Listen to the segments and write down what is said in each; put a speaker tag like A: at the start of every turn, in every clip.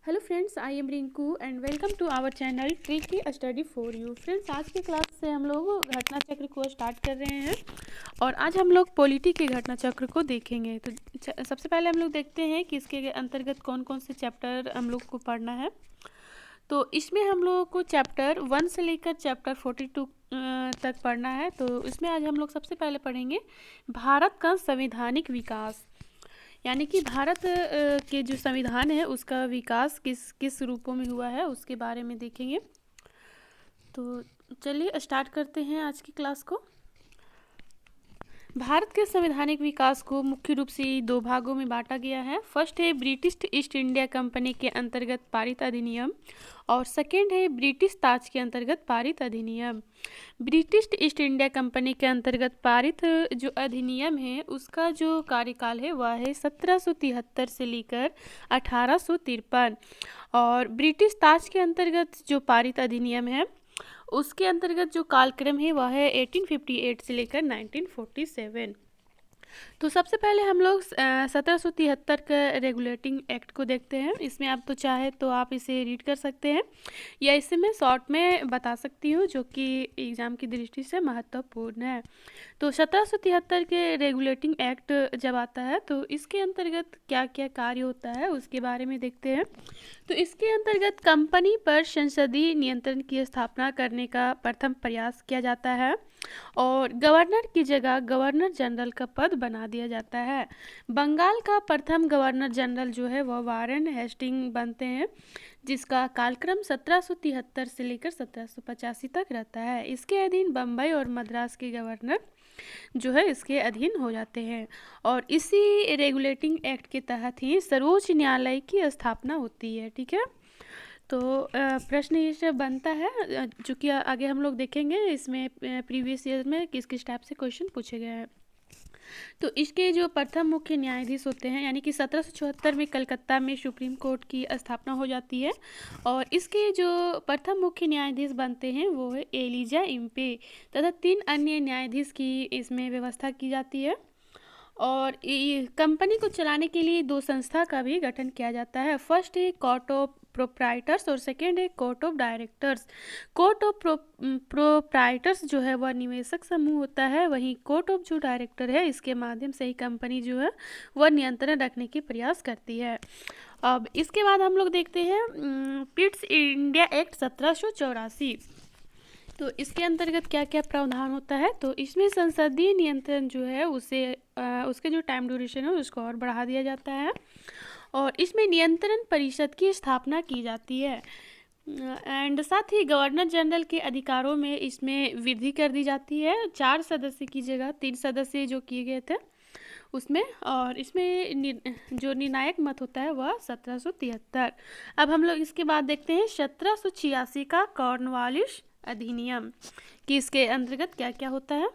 A: Hello friends, I am Rinku and welcome to our channel tricky study for you. Friends, आज के class से हम लोग घटना चक्र को स्टार्ट कर रहे हैं और आज हम लोग पॉलिटी के घटना चक्र को देखेंगे। तो सबसे पहले हम लोग देखते हैं कि इसके अंतर्गत कौन कौन से चैप्टर हम लोग को पढ़ना है। तो इसमें हम लोगों को चैप्टर 1 से लेकर चैप्टर 42 तक पढ़ना है। तो इसमें आज हम लोग सबसे पहले पढ़ेंगे भारत का संवैधानिक विकास, यानी कि भारत के जो संविधान है उसका विकास किस किस रूपों में हुआ है उसके बारे में देखेंगे। तो चलिए स्टार्ट करते हैं आज की क्लास को। भारत के संवैधानिक विकास को मुख्य रूप से दो भागों में बांटा गया है। फर्स्ट है ब्रिटिश ईस्ट इंडिया कंपनी के अंतर्गत पारित अधिनियम और सेकेंड है ब्रिटिश ताज के अंतर्गत पारित अधिनियम। ब्रिटिश ईस्ट इंडिया कंपनी के अंतर्गत पारित जो अधिनियम है उसका जो कार्यकाल है वह है 1773 से लेकर 1853 और ब्रिटिश ताज के अंतर्गत जो पारित अधिनियम है उसके अंतर्गत जो कालक्रम है वह है 1858 से लेकर 1947। तो सबसे पहले हम लोग 1773 का रेगुलेटिंग एक्ट को देखते हैं। इसमें आप तो चाहे तो आप इसे रीड कर सकते हैं या इसे मैं शॉर्ट में बता सकती हूँ जो कि एग्ज़ाम की दृष्टि से महत्वपूर्ण है। तो 1773 के रेगुलेटिंग एक्ट जब आता है तो इसके अंतर्गत क्या क्या कार्य होता है उसके बारे में देखते हैं। तो इसके अंतर्गत कंपनी पर संसदीय नियंत्रण की स्थापना करने का प्रथम प्रयास किया जाता है और गवर्नर की जगह गवर्नर जनरल का पद बना दिया जाता है। बंगाल का प्रथम गवर्नर जनरल जो है वह वारेन हेस्टिंग बनते हैं जिसका कालक्रम 1773 से लेकर 1785 तक रहता है। इसके अधीन बम्बई और मद्रास के गवर्नर जो है इसके अधीन हो जाते हैं और इसी रेगुलेटिंग एक्ट के तहत ही सर्वोच्च न्यायालय की स्थापना होती है। ठीक है, तो प्रश्न ये सब बनता है जो कि आगे हम लोग देखेंगे इसमें प्रीवियस ईयर में किस किस टाइप से क्वेश्चन पूछे गए हैं। तो इसके जो प्रथम मुख्य न्यायाधीश होते हैं, यानी कि 1774 में कलकत्ता में सुप्रीम कोर्ट की स्थापना हो जाती है और इसके जो प्रथम मुख्य न्यायाधीश बनते हैं वो है एलिजा इम्पे तथा 3 अन्य न्यायाधीश की इसमें व्यवस्था की जाती है। और कंपनी को चलाने के लिए 2 संस्था का भी गठन किया जाता है। फर्स्ट है कोर्ट ऑफ प्रोप्राइटर्स और सेकेंड है court of directors. Court of proprietors जो है वह निवेशक समूह होता है, वहीं कोर्ट ऑफ जो डायरेक्टर है इसके माध्यम से ही कंपनी जो है वह नियंत्रण रखने की प्रयास करती है। अब इसके बाद हम लोग देखते हैं पिट्स इंडिया एक्ट 1784। तो इसके अंतर्गत क्या क्या प्रावधान होता है, तो इसमें संसदीय नियंत्रण जो है उसे उसके जो टाइम ड्यूरेशन है उसको और बढ़ा दिया जाता है और इसमें नियंत्रण परिषद की स्थापना की जाती है एंड साथ ही गवर्नर जनरल के अधिकारों में इसमें वृद्धि कर दी जाती है। 4 सदस्य की जगह 3 सदस्य जो किए गए थे उसमें, और इसमें जो निर्णायक मत होता है वह 1773। अब हम लोग इसके बाद देखते हैं 1786 का कॉर्नवालिस अधिनियम कि इसके अंतर्गत क्या क्या होता है।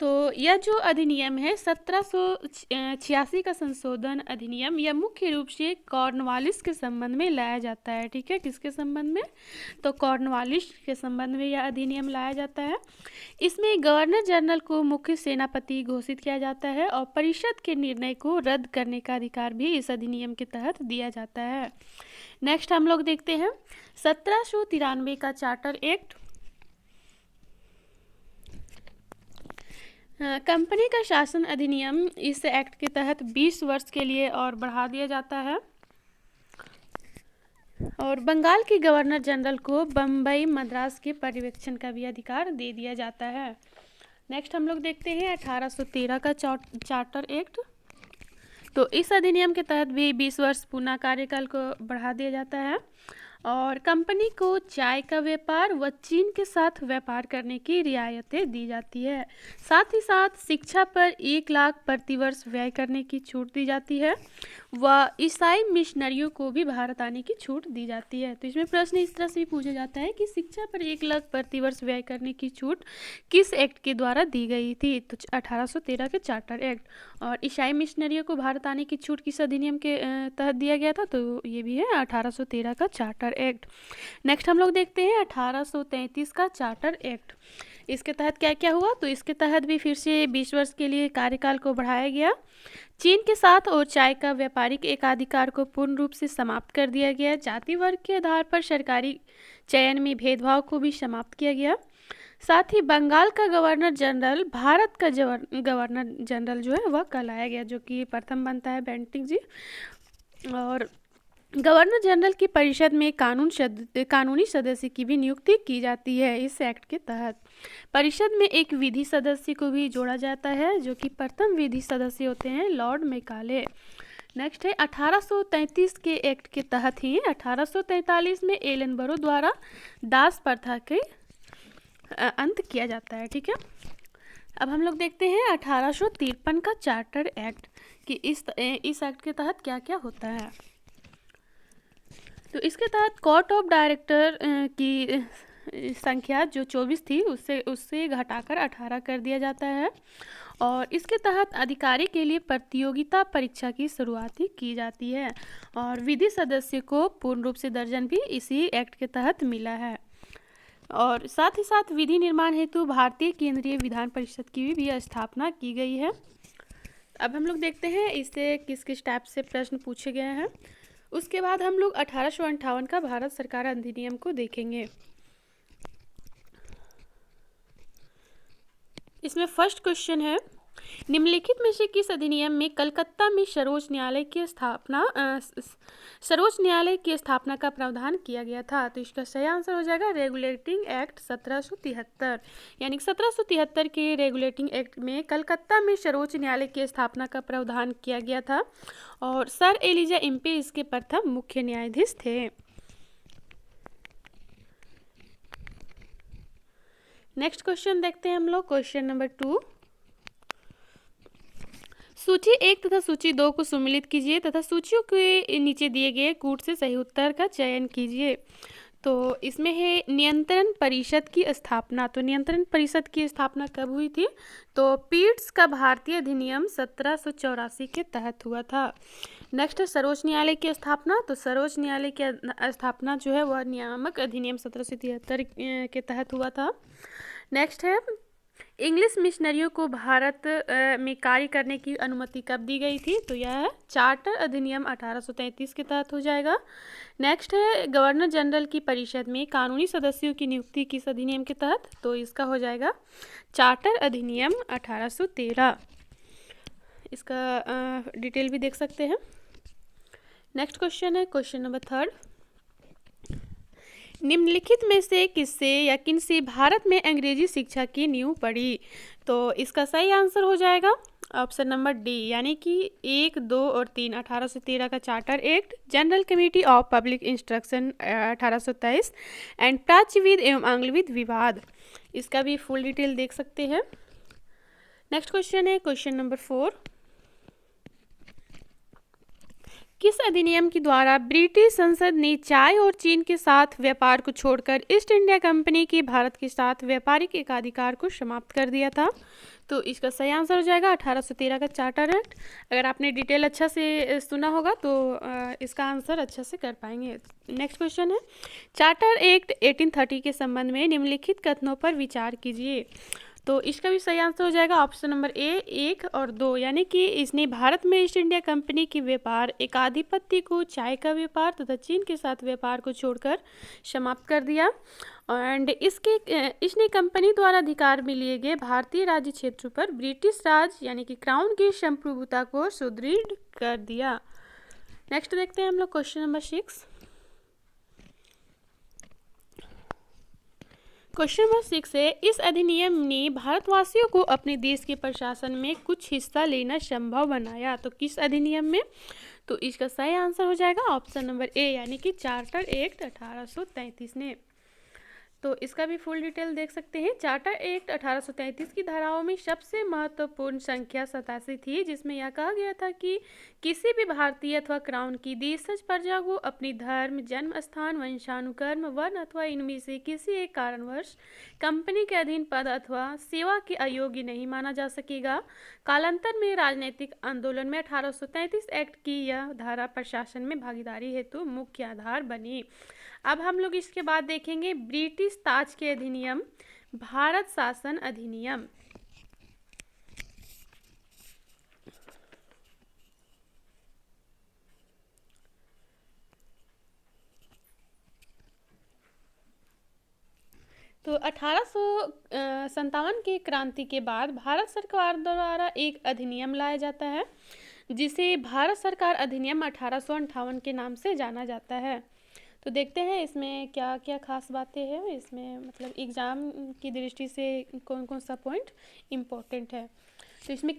A: तो यह जो अधिनियम है 1786 का संशोधन अधिनियम यह मुख्य रूप से कॉर्नवालिस के संबंध में लाया जाता है। ठीक है, किसके संबंध में, तो कॉर्नवालिस के संबंध में यह अधिनियम लाया जाता है। इसमें गवर्नर जनरल को मुख्य सेनापति घोषित किया जाता है और परिषद के निर्णय को रद्द करने का अधिकार भी इस अधिनियम के तहत दिया जाता है। नेक्स्ट हम लोग देखते हैं 1793 का चार्टर एक्ट। कंपनी का शासन अधिनियम इस एक्ट के तहत 20 वर्ष के लिए और बढ़ा दिया जाता है और बंगाल के गवर्नर जनरल को बम्बई मद्रास के पर्यवेक्षण का भी अधिकार दे दिया जाता है। नेक्स्ट हम लोग देखते हैं 1813 का चार्टर एक्ट। तो इस अधिनियम के तहत भी 20 वर्ष पूर्ण कार्यकाल को बढ़ा दिया जाता है और कंपनी को चाय का व्यापार व चीन के साथ व्यापार करने की रियायतें दी जाती है। साथ ही साथ शिक्षा पर 1 लाख प्रति वर्ष व्यय करने की छूट दी जाती है व ईसाई मिशनरियों को भी भारत आने की छूट दी जाती है। तो इसमें प्रश्न इस तरह से भी पूछा जाता है कि शिक्षा पर 1 लाख प्रति वर्ष व्यय करने की छूट किस एक्ट के द्वारा दी गई थी, तो 1813 के चार्टर एक्ट। और ईसाई मिशनरियों को भारत आने की छूट किस अधिनियम के तहत दिया गया था, तो ये भी है 1813 का चार्टर एक्ट। नेक्स्ट हम लोग देखते हैं 1833 का चार्टर एक्ट। इसके तहत क्या क्या हुआ, तो इसके तहत भी फिर से 20 वर्ष के लिए कार्यकाल को बढ़ाया गया। चीन के साथ और चाय का व्यापारिक एकाधिकार को पूर्ण रूप से समाप्त कर दिया गया। जाति वर्ग के आधार पर सरकारी चयन में भेदभाव को भी समाप्त किया गया। साथ ही बंगाल का गवर्नर जनरल भारत का गवर्नर जनरल जो है वह कहलाया गया, जो कि प्रथम बनता है बेंटिक जी। और गवर्नर जनरल की परिषद में कानूनी सदस्य की भी नियुक्ति की जाती है इस एक्ट के तहत। परिषद में एक विधि सदस्य को भी जोड़ा जाता है, जो कि प्रथम विधि सदस्य होते हैं लॉर्ड मैकाले। नेक्स्ट है 1833 के एक्ट के तहत ही 1843 में एलनबरो द्वारा दास प्रथा के अंत किया जाता है। ठीक है, अब हम लोग देखते हैं 1853 का चार्टर एक्ट कि इस एक्ट के तहत क्या क्या होता है। तो इसके तहत कोर्ट ऑफ डायरेक्टर की संख्या जो 24 थी उससे घटाकर 18 कर दिया जाता है। और इसके तहत अधिकारी के लिए प्रतियोगिता परीक्षा की शुरुआत ही की जाती है। और विधि सदस्य को पूर्ण रूप से दर्जन भी इसी एक्ट के तहत मिला है। और साथ ही साथ विधि निर्माण हेतु भारतीय केंद्रीय विधान परिषद की भी स्थापना की गई है। अब हम लोग देखते हैं इससे किस किस टाइप से प्रश्न पूछे गए हैं। उसके बाद हम लोग 1858 का भारत सरकार अधिनियम को देखेंगे। इसमें फर्स्ट क्वेश्चन है, निम्नलिखित में से किस अधिनियम में कलकत्ता में सर्वोच्च न्यायालय की स्थापना का प्रावधान किया गया था? तो इसका सही आंसर हो जाएगा रेगुलेटिंग एक्ट 1773। यानी 1773 के रेगुलेटिंग एक्ट में कलकत्ता में सर्वोच्च न्यायालय की स्थापना का प्रावधान किया गया था। और सर एलिजा इम्पे इसके प्रथम मुख्य न्यायाधीश थे। नेक्स्ट क्वेश्चन देखते हैं हम लोग, क्वेश्चन नंबर 2। सूची 1 तथा सूची 2 को सम्मिलित कीजिए तथा सूचियों के नीचे दिए गए कूट से सही उत्तर का चयन कीजिए। तो इसमें है नियंत्रण परिषद की स्थापना। तो नियंत्रण परिषद की स्थापना कब हुई थी? तो पीट्स का भारतीय अधिनियम 1784 के तहत हुआ था। नेक्स्ट है सर्वोच्च न्यायालय की स्थापना। तो सर्वोच्च न्यायालय की स्थापना जो है वह नियामक अधिनियम 1773 के तहत हुआ था। नेक्स्ट है इंग्लिश मिशनरियों को भारत में कार्य करने की अनुमति कब दी गई थी? तो यह चार्टर अधिनियम 1833 के तहत हो जाएगा। नेक्स्ट है गवर्नर जनरल की परिषद में कानूनी सदस्यों की नियुक्ति किस अधिनियम के तहत? तो इसका हो जाएगा चार्टर अधिनियम 1813। इसका डिटेल भी देख सकते हैं। नेक्स्ट क्वेश्चन है क्वेश्चन नंबर 3। निम्नलिखित में से किससे या किनसे भारत में अंग्रेजी शिक्षा की नींव पड़ी? तो इसका सही आंसर हो जाएगा ऑप्शन नंबर डी, यानी कि 1, 2 और 3। 1813 का charter act, general committee of public instruction 1823 and प्राच्यविद एवं आंग्लविद विवाद। इसका भी फुल डिटेल देख सकते हैं। नेक्स्ट क्वेश्चन है क्वेश्चन नंबर 4। किस अधिनियम के द्वारा ब्रिटिश संसद ने चाय और चीन के साथ व्यापार को छोड़कर ईस्ट इंडिया कंपनी के भारत के साथ व्यापारिक एकाधिकार को समाप्त कर दिया था? तो इसका सही आंसर हो जाएगा 1813 का चार्टर एक्ट। अगर आपने डिटेल अच्छा से सुना होगा तो इसका आंसर अच्छा से कर पाएंगे। नेक्स्ट क्वेश्चन है चार्टर एक्ट 1830 के संबंध में निम्नलिखित कथनों पर विचार कीजिए। तो इसका भी सही आंसर हो जाएगा ऑप्शन नंबर ए, 1 और 2, यानी कि इसने भारत में ईस्ट इंडिया कंपनी के व्यापार एकाधिपत्य को चाय का व्यापार तथा चीन के साथ व्यापार को छोड़कर समाप्त कर दिया। एंड इसने कंपनी द्वारा अधिकार में लिए गए भारतीय राज्य क्षेत्र पर ब्रिटिश राज यानी कि क्राउन की संप्रभुता को सुदृढ़ कर दिया। नेक्स्ट देखते हैं हम लोग क्वेश्चन नंबर 6। क्वेश्चन नंबर 6 है इस अधिनियम ने भारतवासियों को अपने देश के प्रशासन में कुछ हिस्सा लेना संभव बनाया। तो किस अधिनियम में? तो इसका सही आंसर हो जाएगा ऑप्शन नंबर ए, यानी कि चार्टर एक्ट 1833 ने। तो इसका भी फुल डिटेल देख सकते हैं। चार्टर एक्ट 1833 की धाराओं में सबसे महत्वपूर्ण संख्या 87 थी, जिसमें यह कहा गया था कि किसी भी भारतीय अथवा क्राउन की देशज प्रजा को अपनी धर्म, जन्म स्थान, वंशानुक्रम, वर्ण अथवा इनमें से किसी एक कारणवश कंपनी के अधीन पद अथवा सेवा के अयोग्य नहीं माना जा सकेगा। कालांतर में राजनीतिक आंदोलन में 1833 एक्ट की यह धारा प्रशासन में भागीदारी हेतु मुख्य आधार बनी। अब हम लोग इसके बाद देखेंगे ब्रिटिश ताज के अधिनियम। भारत शासन अधिनियम। तो 1857 की क्रांति के बाद भारत सरकार द्वारा एक अधिनियम लाया जाता है जिसे भारत सरकार अधिनियम 1858 के नाम से जाना जाता है। तो देखते हैं इसमें क्या क्या खास बातें हैं, इसमें मतलब एग्ज़ाम की दृष्टि से कौन कौन सा पॉइंट इम्पोर्टेंट है। तो इसमें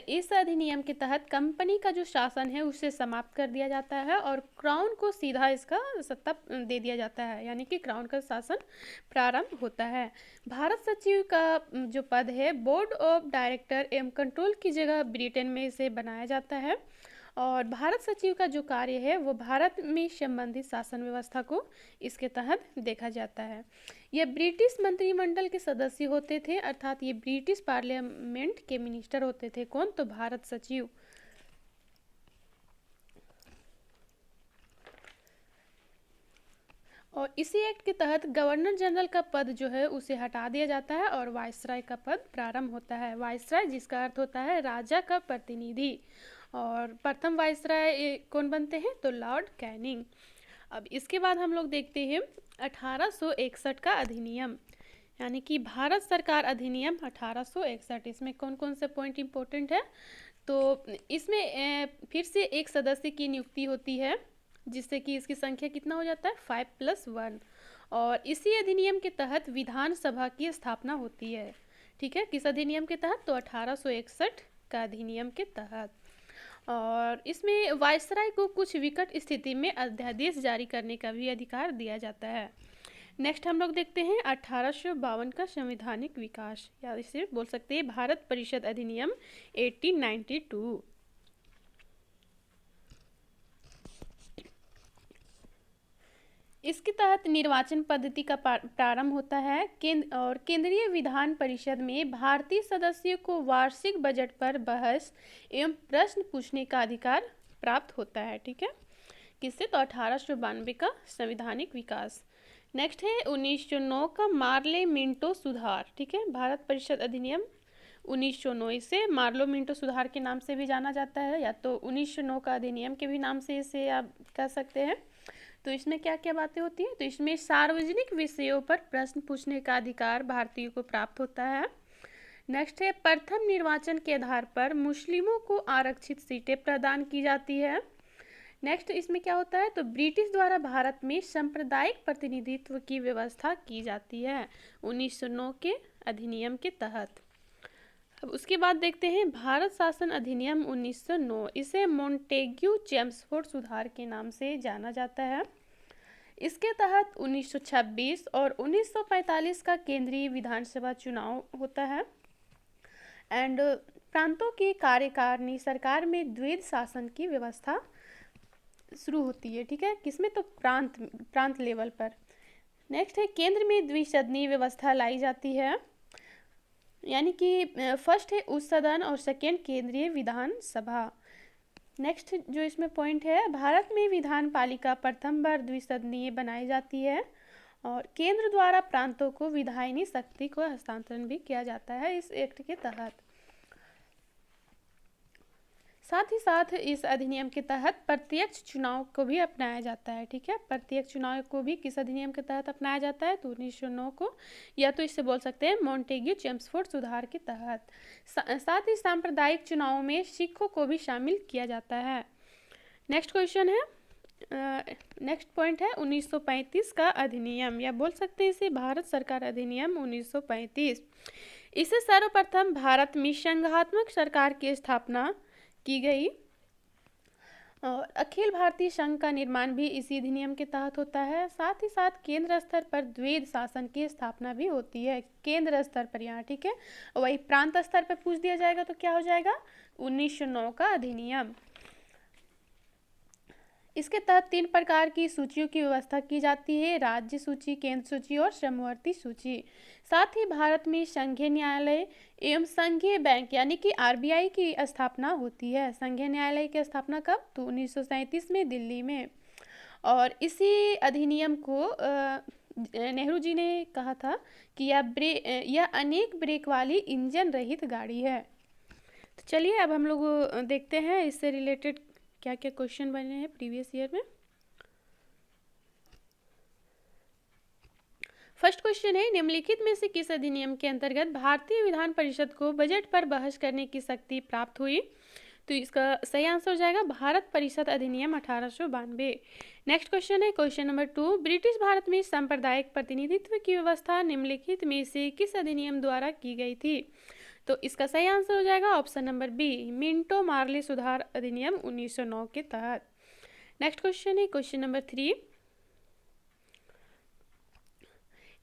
A: इस अधिनियम के तहत कंपनी का जो शासन है उसे समाप्त कर दिया जाता है और क्राउन को सीधा इसका सत्ता दे दिया जाता है, यानी कि क्राउन का शासन प्रारंभ होता है। भारत सचिव का जो पद है बोर्ड ऑफ डायरेक्टर एवं कंट्रोल की जगह ब्रिटेन में इसे बनाया जाता है और भारत सचिव का जो कार्य है वो भारत में संबंधित शासन व्यवस्था को इसके तहत देखा जाता है। ये ब्रिटिश मंत्रिमंडल के सदस्य होते थे, अर्थात ये ब्रिटिश पार्लियामेंट के मिनिस्टर होते थे। कौन? तो भारत सचिव। और इसी एक्ट के तहत गवर्नर जनरल का पद जो है उसे हटा दिया जाता है और वायसराय का पद प्रारंभ होता है। वायसराय जिसका अर्थ होता है राजा का प्रतिनिधि, और प्रथम वायसराय कौन बनते हैं? तो लॉर्ड कैनिंग। अब इसके बाद हम लोग देखते हैं 1861 का अधिनियम, यानी कि भारत सरकार अधिनियम 1861। इसमें कौन कौन से पॉइंट इंपॉर्टेंट है? तो इसमें फिर से एक सदस्य की नियुक्ति होती है जिससे कि इसकी संख्या कितना हो जाता है? 5+1। और इसी अधिनियम के तहत विधानसभा की स्थापना होती है। ठीक है, किस अधिनियम के तहत? तो 1861 का अधिनियम के तहत। और इसमें वायसराय को कुछ विकट स्थिति में अध्यादेश जारी करने का भी अधिकार दिया जाता है। नेक्स्ट हम लोग देखते हैं 1852 का संवैधानिक विकास, या इसे बोल सकते हैं भारत परिषद अधिनियम 1892। इसके तहत निर्वाचन पद्धति का प्रारंभ होता है। केंद्रीय विधान परिषद में भारतीय सदस्यों को वार्षिक बजट पर बहस एवं प्रश्न पूछने का अधिकार प्राप्त होता है। ठीक है, किससे? तो 1892 का संवैधानिक विकास। नेक्स्ट है 1909 का मार्ले मिंटो सुधार। ठीक है, भारत परिषद अधिनियम 1909, इसे मार्लो मिंटो सुधार के नाम से भी जाना जाता है, या तो 1909 का अधिनियम के भी नाम से इसे आप कह सकते हैं। तो इसमें क्या क्या बातें होती हैं? तो इसमें सार्वजनिक विषयों पर प्रश्न पूछने का अधिकार भारतीयों को प्राप्त होता है। नेक्स्ट है प्रथम निर्वाचन के आधार पर मुस्लिमों को आरक्षित सीटें प्रदान की जाती है। नेक्स्ट इसमें क्या होता है? तो ब्रिटिश द्वारा भारत में सांप्रदायिक प्रतिनिधित्व की व्यवस्था की जाती है 1909 के अधिनियम के तहत। अब उसके बाद देखते हैं भारत शासन अधिनियम 1909, इसे मोंटेग्यू चेम्सफोर्ड सुधार के नाम से जाना जाता है। इसके तहत 1926 और 1945 का केंद्रीय विधानसभा चुनाव होता है एंड प्रांतों की कार्यकारिणी सरकार में द्वैध शासन की व्यवस्था शुरू होती है। ठीक है, किसमें? तो प्रांत लेवल पर। नेक्स्ट है केंद्र में द्विसदनीय व्यवस्था लाई जाती है, यानी कि फर्स्ट है उच्च सदन और सेकेंड केंद्रीय विधानसभा। नेक्स्ट जो इसमें पॉइंट है, भारत में विधान पालिका प्रथम बार द्विसदनीय बनाई जाती है और केंद्र द्वारा प्रांतों को विधायनी शक्ति को हस्तांतरण भी किया जाता है इस एक्ट के तहत। साथ ही साथ इस अधिनियम के तहत प्रत्यक्ष चुनाव को भी अपनाया जाता है। ठीक है, प्रत्यक्ष चुनाव को भी किस अधिनियम के तहत अपनाया जाता है? तो 1909 को, या तो इससे बोल सकते हैं मोंटेग्यू चेम्सफोर्ड सुधार के तहत। साथ ही सांप्रदायिक चुनावों में सिखों को भी शामिल किया जाता है। नेक्स्ट क्वेश्चन है, नेक्स्ट पॉइंट है 1935 का अधिनियम, या बोल सकते हैं इसे भारत सरकार अधिनियम 1935। इसे सर्वप्रथम भारत में संघात्मक सरकार की स्थापना की गई और अखिल भारतीय संघ का निर्माण भी इसी अधिनियम के तहत होता है। साथ ही साथ केंद्र स्तर पर द्वैध शासन की स्थापना भी होती है, केंद्र स्तर पर यहाँ। ठीक है, वही प्रांत स्तर पर पूछ दिया जाएगा तो क्या हो जाएगा? 1909 का अधिनियम। इसके तहत 3 प्रकार की सूचियों की व्यवस्था की जाती है, राज्य सूची, केंद्र सूची और समवर्ती सूची। साथ ही भारत में संघीय न्यायालय एवं संघीय बैंक यानी कि आरबीआई की स्थापना होती है। संघीय न्यायालय की स्थापना कब? तो 1937 में दिल्ली में। और इसी अधिनियम को नेहरू जी ने कहा था कि यह अनेक ब्रेक वाली इंजन रहित गाड़ी है। तो चलिए अब हम लोग देखते हैं इससे रिलेटेड क्या क्या क्वेश्चन बने हैं प्रीवियस ईयर में। फर्स्ट क्वेश्चन है, निम्नलिखित में से किस अधिनियम के अंतर्गत भारतीय विधान परिषद को बजट पर बहस करने की शक्ति प्राप्त हुई? तो इसका सही आंसर हो जाएगा भारत परिषद अधिनियम 1892। नेक्स्ट क्वेश्चन है क्वेश्चन नंबर 2, ब्रिटिश भारत में सांप्रदायिक प्रतिनिधित्व की व्यवस्था निम्नलिखित में से किस अधिनियम द्वारा की गई थी? तो इसका सही आंसर हो जाएगा option number B, Minto Morley सुधार अधिनियम 1909 के तहत। नेक्स्ट क्वेश्चन है क्वेश्चन नंबर 3,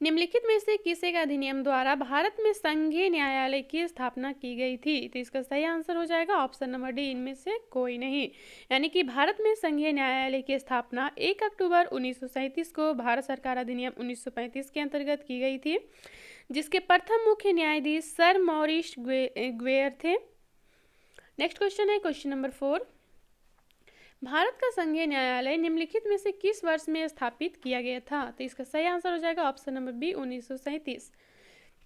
A: निम्नलिखित में से किस एक अधिनियम द्वारा भारत में संघीय न्यायालय की स्थापना की गई थी? तो इसका सही आंसर हो जाएगा ऑप्शन नंबर डी, इनमें से कोई नहीं। यानी कि भारत में संघीय न्यायालय की स्थापना 1 अक्टूबर 1937 को भारत सरकार अधिनियम 1935 के अंतर्गत की गई थी, जिसके प्रथम मुख्य न्यायाधीश सर मॉरिस ग्वेयर थे। नेक्स्ट क्वेश्चन है क्वेश्चन नंबर 4, भारत का संघीय न्यायालय निम्नलिखित में से किस वर्ष में स्थापित किया गया था? तो इसका सही आंसर हो जाएगा option number B, 1937।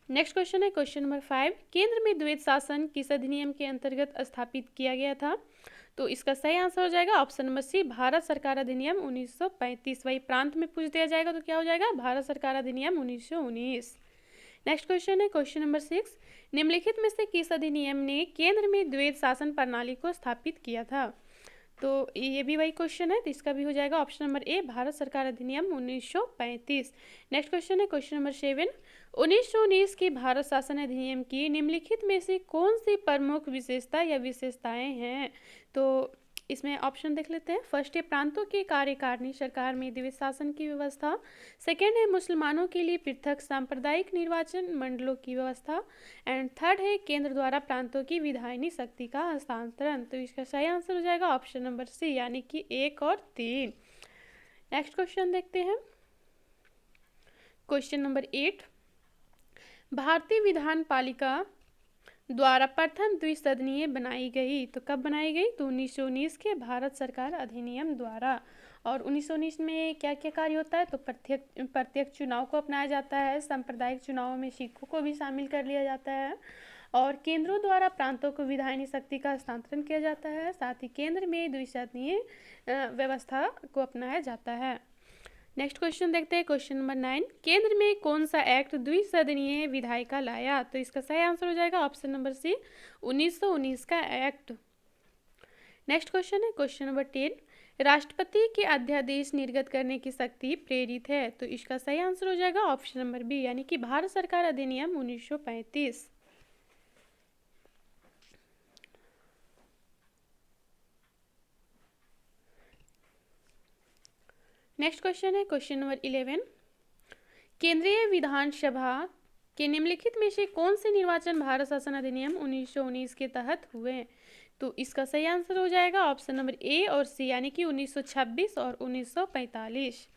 A: Next question है क्वेश्चन नंबर 5, केंद्र में द्वैत शासन किस अधिनियम के अंतर्गत स्थापित किया गया था? तो इसका सही आंसर हो जाएगा ऑप्शन नंबर सी, भारत सरकार अधिनियम 1935। वही प्रांत में पूछ दिया जाएगा तो क्या हो जाएगा, भारत सरकार अधिनियम 1919। नेक्स्ट क्वेश्चन है क्वेश्चन नंबर 6, निम्नलिखित में से किस अधिनियम ने केंद्र में द्वैत शासन प्रणाली को स्थापित किया था? तो ये भी वही क्वेश्चन है, तो इसका भी हो जाएगा ऑप्शन नंबर ए, भारत सरकार अधिनियम 1935। नेक्स्ट क्वेश्चन है क्वेश्चन नंबर 7, 1919 की भारत शासन अधिनियम की निम्नलिखित में से कौन सी प्रमुख विशेषता या विशेषताएं हैं? तो इसमें ऑप्शन देख लेते हैं। फर्स्ट है प्रांतों की कार्यकारिणी सरकार में द्वैत शासन की व्यवस्था। सेकेंड है मुसलमानों के लिए पृथक सांप्रदायिक निर्वाचन मंडलों की व्यवस्था। एंड थर्ड है केंद्र द्वारा प्रांतों की विधायनी शक्ति का हस्तांतरण। तो इसका सही आंसर हो जाएगा ऑप्शन नंबर सी, यानी कि 1 और 3। नेक्स्ट क्वेश्चन देखते हैं क्वेश्चन नंबर 8, भारतीय विधान पालिका द्वारा प्रथम द्विसदनीय बनाई गई। तो कब बनाई गई? तो 1919 के भारत सरकार अधिनियम द्वारा। और 1919 में क्या क्या कार्य होता है? तो प्रत्यक्ष चुनाव को अपनाया जाता है, सांप्रदायिक चुनावों में सिखों को भी शामिल कर लिया जाता है, और केंद्रों द्वारा प्रांतों को विधायनी शक्ति का हस्तांतरण किया जाता है। साथ ही केंद्र में द्विसदनीय व्यवस्था को अपनाया जाता है। नेक्स्ट क्वेश्चन देखते हैं क्वेश्चन नंबर 9, केंद्र में कौन सा एक्ट द्विसदनीय विधायिका लाया? तो इसका सही आंसर हो जाएगा ऑप्शन नंबर सी, 1919 का एक्ट। नेक्स्ट क्वेश्चन है क्वेश्चन नंबर 10, राष्ट्रपति के अध्यादेश निर्गत करने की शक्ति प्रेरित है। तो इसका सही आंसर हो जाएगा ऑप्शन नंबर बी, यानी कि भारत सरकार अधिनियम 1935। नेक्स्ट क्वेश्चन है क्वेश्चन नंबर 11, केंद्रीय विधानसभा के निम्नलिखित में से कौन से निर्वाचन भारत शासन अधिनियम 1919 के तहत हुए? तो इसका सही आंसर हो जाएगा ऑप्शन नंबर ए और सी, यानी कि 1926 और 1945।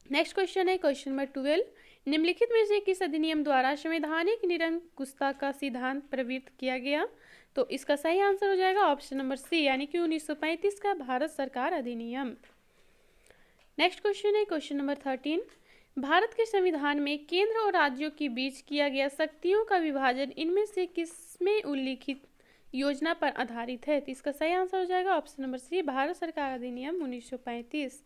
A: नेक्स्ट क्वेश्चन है क्वेश्चन नंबर 12, निम्नलिखित में से किस अधिनियम द्वारा संवैधानिक निरंकुशता का सिद्धांत प्रवृत्त किया गया? तो इसका सही आंसर हो जाएगा ऑप्शन नंबर सी, यानी कि 1935 का भारत सरकार अधिनियम। नेक्स्ट क्वेश्चन है क्वेश्चन नंबर 13, भारत के संविधान में केंद्र और राज्यों के बीच किया गया शक्तियों का विभाजन इनमें से किसमें उल्लिखित योजना पर आधारित है? तो इसका सही आंसर हो जाएगा ऑप्शन नंबर सी, भारत सरकार अधिनियम 1935।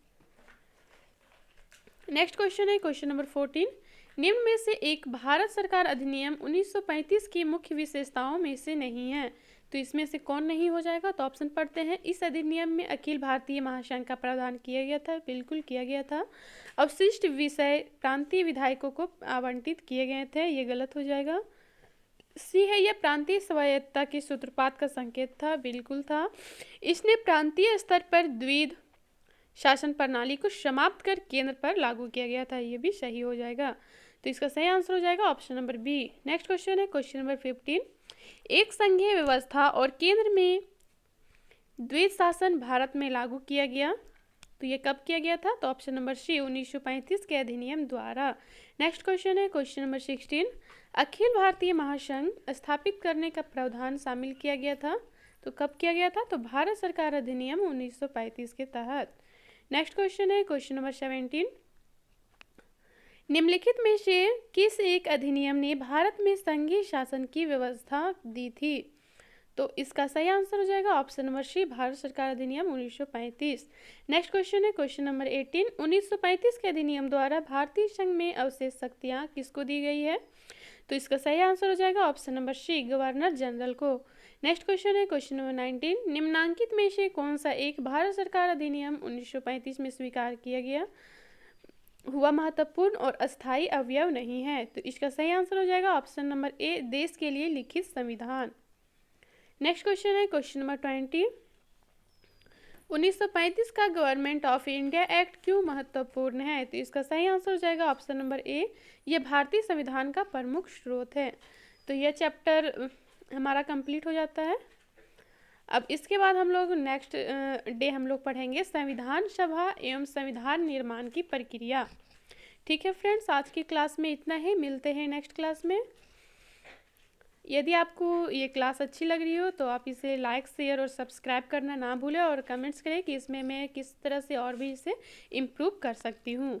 A: नेक्स्ट क्वेश्चन है क्वेश्चन नंबर 14, निम्न में से एक भारत सरकार अधिनियम 1935 की मुख्य विशेषताओं में से नहीं है। तो इसमें से कौन नहीं हो जाएगा? तो ऑप्शन पढ़ते हैं। इस अधिनियम में अखिल भारतीय महासंघ का प्रावधान किया गया था, बिल्कुल किया गया था। अवशिष्ट विषय प्रांतीय विधायकों को आवंटित किए गए थे, ये गलत हो जाएगा। सी है, यह प्रांतीय स्वायत्तता के सूत्रपात का संकेत था, बिल्कुल था। इसने प्रांतीय स्तर पर द्विध शासन प्रणाली को समाप्त कर केंद्र पर लागू किया गया था, ये भी सही हो जाएगा। तो इसका सही आंसर हो जाएगा option number B. Next question है क्वेश्चन नंबर 15, एक संघीय व्यवस्था और केंद्र में द्वैत शासन भारत में लागू किया गया। तो ये कब किया गया था? तो ऑप्शन नंबर सी, 1935 के अधिनियम द्वारा। नेक्स्ट क्वेश्चन है क्वेश्चन नंबर 16, अखिल भारतीय महासंघ स्थापित करने का प्रावधान शामिल किया गया था। तो कब किया गया था? तो भारत सरकार अधिनियम 1935 के तहत। नेक्स्ट क्वेश्चन है क्वेश्चन नंबर 17, निम्नलिखित में से किस एक अधिनियम ने भारत में संघीय शासन की व्यवस्था दी थी? तो इसका सही आंसर हो जाएगा ऑप्शन नंबर सी, भारत सरकार अधिनियम 1935। नेक्स्ट क्वेश्चन है क्वेश्चन नंबर 18। 1935 के अधिनियम द्वारा भारतीय संघ में अवशेष शक्तियाँ किसको दी गई है? तो इसका सही आंसर हो जाएगा option number C, governor general को। नेक्स्ट क्वेश्चन है क्वेश्चन नंबर 19। निम्नांकित में से कौन सा एक भारत सरकार अधिनियम 1935 में स्वीकार किया गया हुआ महत्वपूर्ण और अस्थायी अवयव नहीं है? तो इसका सही आंसर हो जाएगा ऑप्शन नंबर ए, देश के लिए लिखित संविधान। नेक्स्ट क्वेश्चन है क्वेश्चन नंबर 20। 1935 का गवर्नमेंट ऑफ इंडिया एक्ट क्यों महत्वपूर्ण है? तो इसका सही आंसर हो जाएगा ऑप्शन नंबर ए, यह भारतीय संविधान का प्रमुख स्रोत है। तो यह चैप्टर हमारा कंप्लीट हो जाता है। अब इसके बाद हम लोग नेक्स्ट डे हम लोग पढ़ेंगे संविधान सभा एवं संविधान निर्माण की प्रक्रिया। ठीक है फ्रेंड्स, आज की क्लास में इतना ही, मिलते हैं नेक्स्ट क्लास में। यदि आपको ये क्लास अच्छी लग रही हो तो आप इसे लाइक, शेयर और सब्सक्राइब करना ना भूलें और कमेंट्स करें कि इसमें मैं किस तरह से और भी इसे इम्प्रूव कर सकती हूँ।